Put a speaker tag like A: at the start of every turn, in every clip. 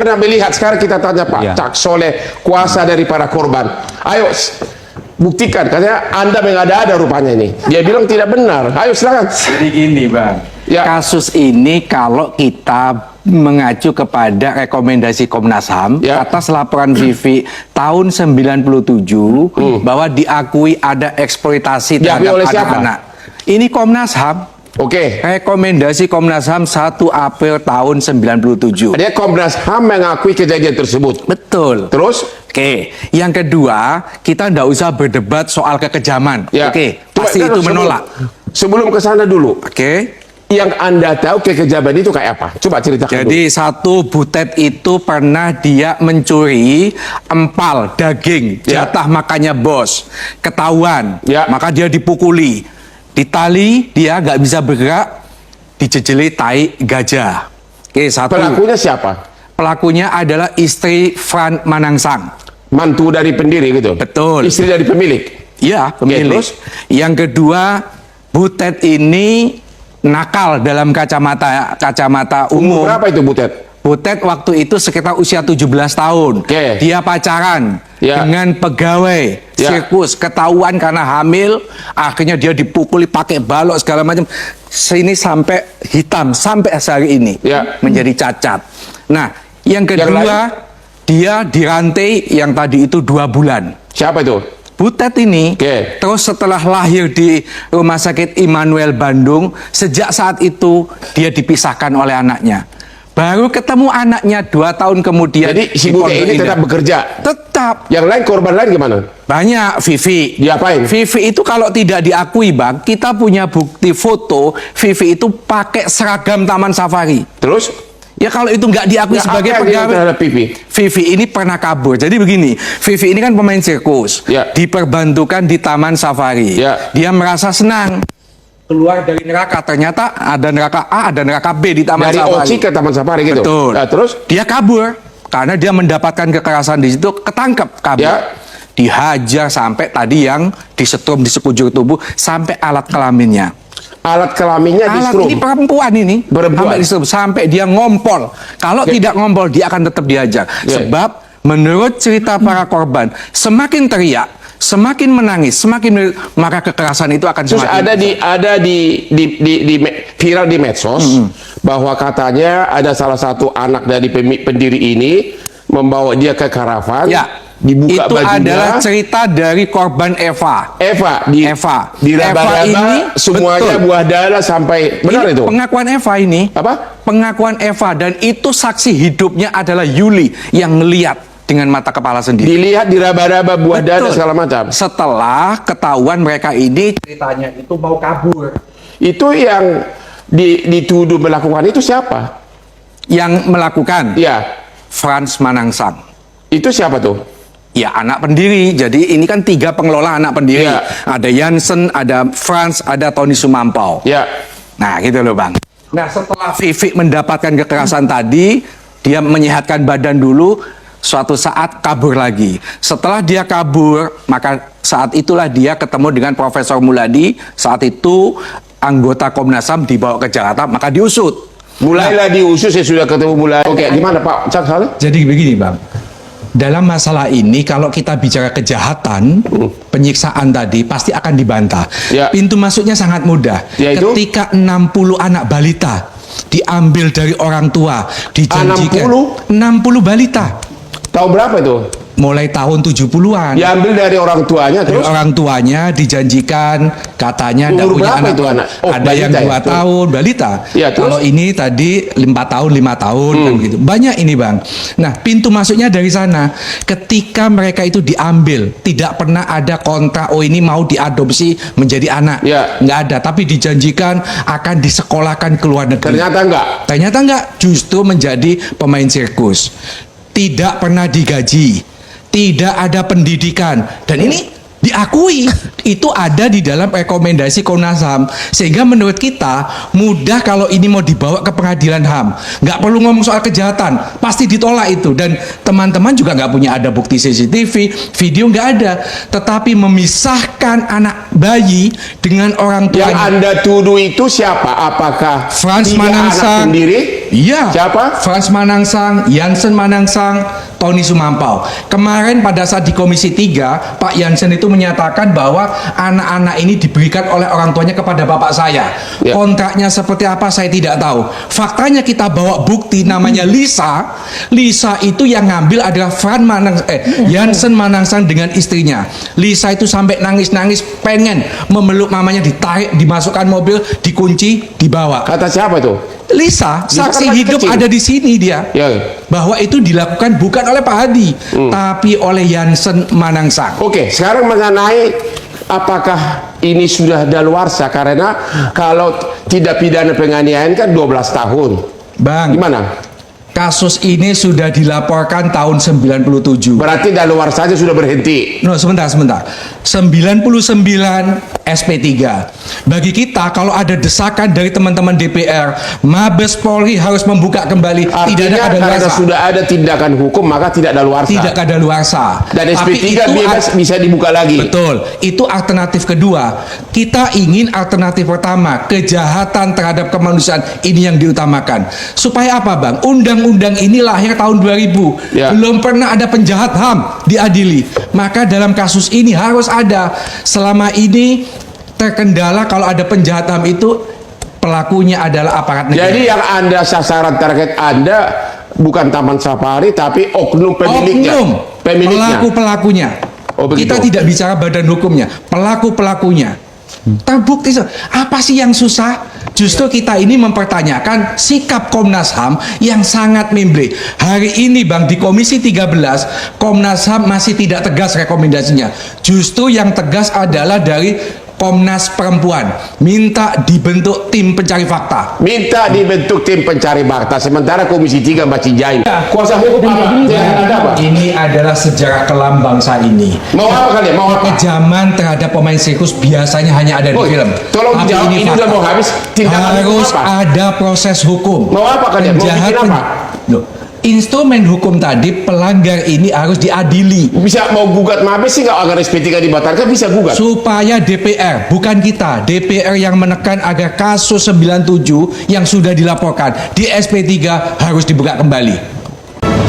A: pernah melihat. Sekarang kita tanya Pak Cak Soleh, kuasa dari para korban. Ayo buktikan, katanya Anda mengada-ada rupanya ini. Dia bilang tidak benar. Ayo silakan.
B: Jadi gini Bang, kasus ini kalau kita mengacu kepada rekomendasi Komnas HAM atas laporan Vivi tahun 97 bahwa diakui ada eksploitasi terhadap anak-anak. Ini Komnas HAM. Rekomendasi Komnas HAM 1 April tahun 97.
A: Dia Komnas HAM mengakui kejadian tersebut.
B: Betul.
A: Terus?
B: Yang kedua, kita nggak usah berdebat soal kekejaman. Pasti itu menolak.
A: Sebelum ke sana dulu. Yang Anda tahu kekejaman itu kayak apa? Coba ceritakan.
B: Jadi satu butet itu pernah dia mencuri empal daging jatah makannya bos. Ketahuan, maka dia dipukuli. Ditali, dia nggak bisa bergerak, dijejeli tai gajah. Satu.
A: Pelakunya siapa?
B: Pelakunya adalah istri Fran Manangsang.
A: Mantu dari pendiri gitu?
B: Betul.
A: Istri dari pemilik?
B: Iya, pemilik. Yang kedua, butet ini nakal dalam kacamata umum.
A: Umur berapa itu butet?
B: Butet waktu itu sekitar usia 17 tahun. Dia pacaran dengan pegawai sirkus, ketahuan karena hamil, akhirnya dia dipukuli pakai balok segala macam. Sini sampai hitam sampai hari ini menjadi cacat. Nah, yang kedua dia dirantai yang tadi itu 2 bulan.
A: Siapa itu?
B: Butet ini, terus setelah lahir di Rumah Sakit Immanuel Bandung, sejak saat itu dia dipisahkan oleh anaknya. Baru ketemu anaknya 2 tahun kemudian.
A: Jadi si Butet ini tetap bekerja?
B: Tetap.
A: Yang lain, korban lain gimana?
B: Banyak. Vivi.
A: Diapain?
B: Vivi itu kalau tidak diakui Bang, kita punya bukti foto Vivi itu pakai seragam Taman Safari.
A: Terus?
B: Ya kalau itu nggak diakui sebagai pegawai. Vivi ini pernah kabur. Jadi begini, Vivi ini kan pemain sirkus. Diperbantukan di Taman Safari. Dia merasa senang. Keluar dari neraka, ternyata ada neraka A, ada neraka B di Taman Safari.
A: Dari Oci ke Taman Safari gitu?
B: Betul.
A: Terus?
B: Dia kabur, karena dia mendapatkan kekerasan di situ, ketangkep, kabur. Dihajar sampai tadi yang disetrum di sekujur tubuh, sampai alat kelaminnya.
A: Alat kelaminnya disetrum?
B: Alat ini perempuan ini.
A: Perempuan?
B: Sampai dia ngompol. Kalau tidak ngompol, dia akan tetap dihajar. Sebab menurut cerita para korban, semakin teriak, semakin menangis, maka kekerasan itu akan semakin.
A: Ada di viral di medsos bahwa katanya ada salah satu anak dari pendiri ini membawa dia ke karavan. Dibuka
B: itu
A: bajunya.
B: Adalah cerita dari korban Eva.
A: Di raba-raba
B: ini
A: semuanya buah dada sampai benar
B: ini
A: itu.
B: Pengakuan Eva ini.
A: Apa?
B: Pengakuan Eva, dan itu saksi hidupnya adalah Yuli yang ngelihat dengan mata kepala sendiri.
A: Dilihat di raba-raba buah dada segala macam.
B: Setelah ketahuan mereka ini ceritanya itu mau kabur.
A: Itu yang dituduh melakukan itu siapa?
B: Yang melakukan? Frans Manangsang.
A: Itu siapa tuh?
B: Ya anak pendiri. Jadi ini kan 3 pengelola anak pendiri. Ada Jansen, ada Frans, ada Tony Sumampau. Nah gitu loh Bang. Nah setelah Vivi mendapatkan kekerasan tadi, dia menyehatkan badan dulu. Suatu saat kabur lagi. Setelah dia kabur, maka saat itulah dia ketemu dengan Profesor Muladi. Saat itu anggota Komnas HAM dibawa ke Jakarta, maka diusut.
A: Mulailah diusut, saya sudah ketemu Muladi. Gimana Pak Cak Soleh?
B: Jadi begini Bang, dalam masalah ini kalau kita bicara kejahatan, penyiksaan tadi pasti akan dibantah. Pintu masuknya sangat mudah. Ketika 60 anak balita diambil dari orang tua, dijanjikan 60 balita.
A: Tahun berapa itu?
B: Mulai tahun 70-an.
A: Diambil dari orang tuanya terus?
B: Dari orang tuanya dijanjikan, katanya tidak punya anak.
A: Itu anak?
B: Ada yang 2 tahun, balita. Kalau ini tadi 4 tahun, 5 tahun, kan gitu. Banyak ini Bang. Nah, pintu masuknya dari sana. Ketika mereka itu diambil, tidak pernah ada kontrak, oh ini mau diadopsi menjadi anak. Nggak ada, tapi dijanjikan akan disekolahkan ke luar negeri.
A: Ternyata enggak?
B: Ternyata enggak, justru menjadi pemain sirkus. Tidak pernah digaji, tidak ada pendidikan, dan ini diakui itu ada di dalam rekomendasi Komnas HAM, sehingga menurut kita mudah kalau ini mau dibawa ke pengadilan HAM, nggak perlu ngomong soal kejahatan, pasti ditolak itu. Dan teman-teman juga nggak punya ada bukti CCTV, video nggak ada, tetapi memisahkan anak bayi dengan orang tua.
A: Yang Anda tuduh itu siapa? Apakah
B: Frans Manangsang
A: anak sendiri?
B: Iya.
A: Siapa?
B: Frans Manangsang, Jansen Manangsang, Tony Sumampau. Kemarin pada saat di Komisi 3, Pak Jansen itu menyatakan bahwa anak-anak ini diberikan oleh orang tuanya kepada bapak saya.
A: Ya.
B: Kontraknya seperti apa saya tidak tahu. Faktanya kita bawa bukti namanya Lisa. Lisa itu yang ngambil adalah Jansen Manangsang dengan istrinya. Lisa itu sampai nangis-nangis pengen memeluk mamanya, ditarik, dimasukkan mobil, dikunci, dibawa.
A: Kata siapa itu?
B: Lisa,
A: Lisa
B: saksi
A: kan masih
B: hidup
A: kecil.
B: ada di sini dia.
A: Ya.
B: Bahwa itu dilakukan bukan oleh Pak Hadi, tapi oleh Jansen Manangsang.
A: Oke, sekarang mengenai apakah ini sudah daluarsa, karena kalau tidak pidana penganiayaan kan 12 tahun.
B: Bang,
A: Gimana?
B: kasus ini sudah dilaporkan tahun 97.
A: Berarti daluarsa saja sudah berhenti.
B: No, sebentar. 99 SP3. Bagi kita, kalau ada desakan dari teman-teman DPR, Mabes Polri harus membuka kembali. Tidak
A: Artinya
B: ada
A: karena
B: kadaluarsa.
A: sudah ada tindakan hukum maka tidak daluarsa.
B: Tidak kadaluarsa.
A: Dan
B: Tapi
A: SP3
B: itu
A: bisa dibuka lagi.
B: Betul, itu alternatif kedua. Kita ingin alternatif pertama, kejahatan terhadap kemanusiaan ini yang diutamakan. Supaya apa, Bang? Undang-undang ini lahir tahun 2000.
A: Ya.
B: Belum pernah ada penjahat HAM diadili. Maka dalam kasus ini harus ada. Selama ini terkendala kalau ada penjahat HAM itu pelakunya adalah aparat negara.
A: Jadi yang Anda sasaran target Anda bukan Taman Safari tapi oknum pemiliknya.
B: Oknum,
A: Pemiliknya.
B: pelaku-pelakunya.
A: Oh, begitu.
B: Kita tidak bicara badan hukumnya, pelaku-pelakunya. Terbukti. Apa sih yang susah? Justru kita ini mempertanyakan sikap Komnas HAM yang sangat memble. Hari ini, Bang, di Komisi 13, Komnas HAM masih tidak tegas rekomendasinya. Justru yang tegas adalah dari Komnas Perempuan, minta dibentuk tim pencari fakta.
A: Minta dibentuk tim pencari fakta, sementara Komisi 3 masih jahil. Kuasa hukum apa? Jangan ada apa?
B: Ini adalah sejarah kelam bangsa ini.
A: Mau apa kalian? Mau apa?
B: Kekejaman terhadap pemain sirkus biasanya hanya ada di
A: Oh,
B: film.
A: tolong
B: Tapi
A: jawab, ini
B: fakta.
A: udah mau habis. Tindakan hukum
B: Harus
A: apa?
B: ada proses hukum.
A: Mau apa kalian? Mau bikin apa?
B: Loh, instrumen hukum tadi, pelanggar ini harus diadili.
A: Bisa mau gugat Mabes sih nggak agar SP3 dibatalkan, bisa gugat.
B: Supaya DPR, bukan kita, DPR yang menekan agar kasus 97 yang sudah dilaporkan di SP3 harus dibuka kembali.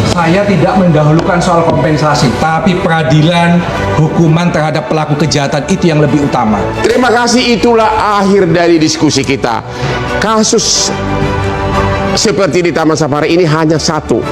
B: Saya tidak mendahulukan soal kompensasi, tapi peradilan, hukuman terhadap pelaku kejahatan itu yang lebih utama.
A: Terima kasih, itulah akhir dari diskusi kita. Kasus seperti di Taman Safari ini hanya satu.